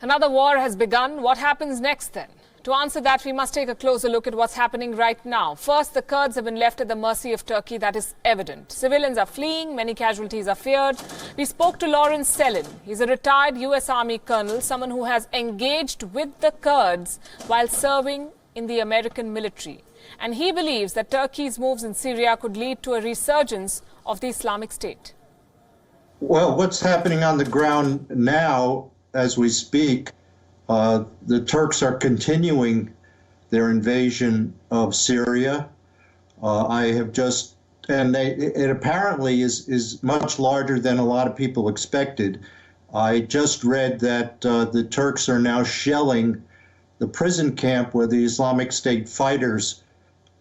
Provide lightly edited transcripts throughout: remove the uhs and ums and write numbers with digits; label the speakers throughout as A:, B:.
A: Another war has begun. What happens next then? To answer that, we must take a closer look at what's happening right now. First, the Kurds have been left at the mercy of Turkey. That is evident. Civilians are fleeing. Many casualties are feared. We spoke to Lawrence Sellin. He's a retired U.S. Army colonel, someone who has engaged with the Kurds while serving in the American military. And he believes that Turkey's moves in Syria could lead to a resurgence of the Islamic State.
B: Well, what's happening on the ground now, as we speak, the Turks are continuing their invasion of Syria. It apparently is much larger than a lot of people expected. I just read that the Turks are now shelling the prison camp where the Islamic State fighters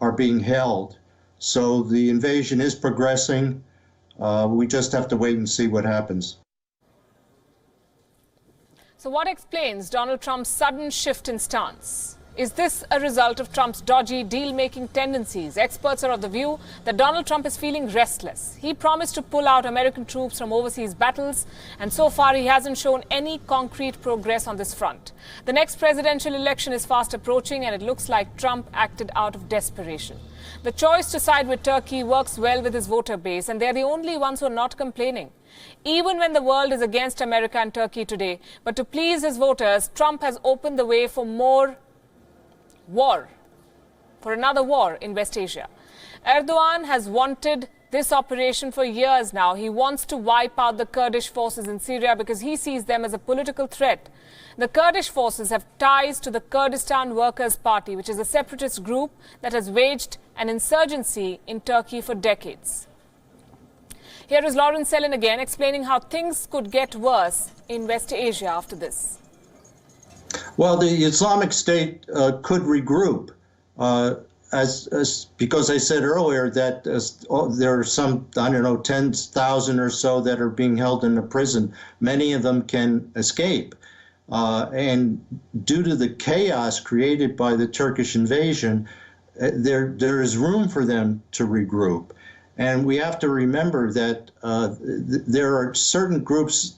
B: are being held. So the invasion is progressing. We just have to wait and see what happens.
A: So what explains Donald Trump's sudden shift in stance? Is this a result of Trump's dodgy deal-making tendencies? Experts are of the view that Donald Trump is feeling restless. He promised to pull out American troops from overseas battles, and so far he hasn't shown any concrete progress on this front. The next presidential election is fast approaching, and it looks like Trump acted out of desperation. The choice to side with Turkey works well with his voter base, and they're the only ones who are not complaining. Even when the world is against America and Turkey today, but to please his voters, Trump has opened the way for another war in West Asia. Erdogan has wanted this operation for years now. He wants to wipe out the Kurdish forces in Syria because he sees them as a political threat. The Kurdish forces have ties to the Kurdistan Workers' Party, which is a separatist group that has waged an insurgency in Turkey for decades. Here is Lawrence Sellin again explaining how things could get worse in West Asia after this.
B: Well, the Islamic State could regroup, because I said earlier that there are some, 10,000 or so that are being held in a prison. Many of them can escape. And due to the chaos created by the Turkish invasion, there is room for them to regroup. And we have to remember that there are certain groups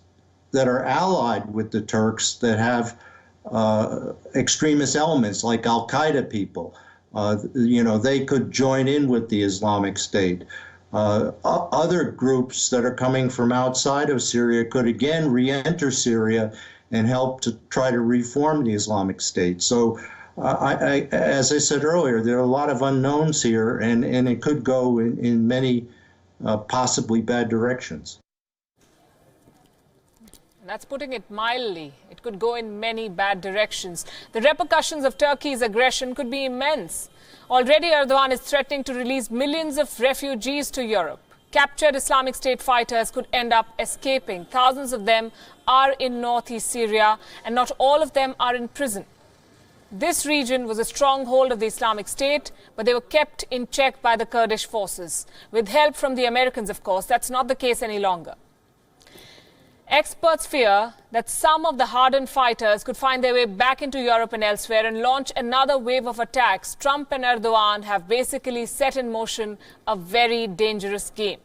B: that are allied with the Turks that have extremist elements, like Al-Qaeda people. They could join in with the Islamic State. Other groups that are coming from outside of Syria could again re-enter Syria and help to try to reform the Islamic State. So, as I said earlier, there are a lot of unknowns here, and it could go in many possibly bad directions.
A: That's putting it mildly. It could go in many bad directions. The repercussions of Turkey's aggression could be immense. Already Erdogan is threatening to release millions of refugees to Europe. Captured Islamic State fighters could end up escaping. Thousands of them are in northeast Syria, and not all of them are in prison. This region was a stronghold of the Islamic State, but they were kept in check by the Kurdish forces. With help from the Americans, of course, that's not the case any longer. Experts fear that some of the hardened fighters could find their way back into Europe and elsewhere and launch another wave of attacks. Trump and Erdogan have basically set in motion a very dangerous game.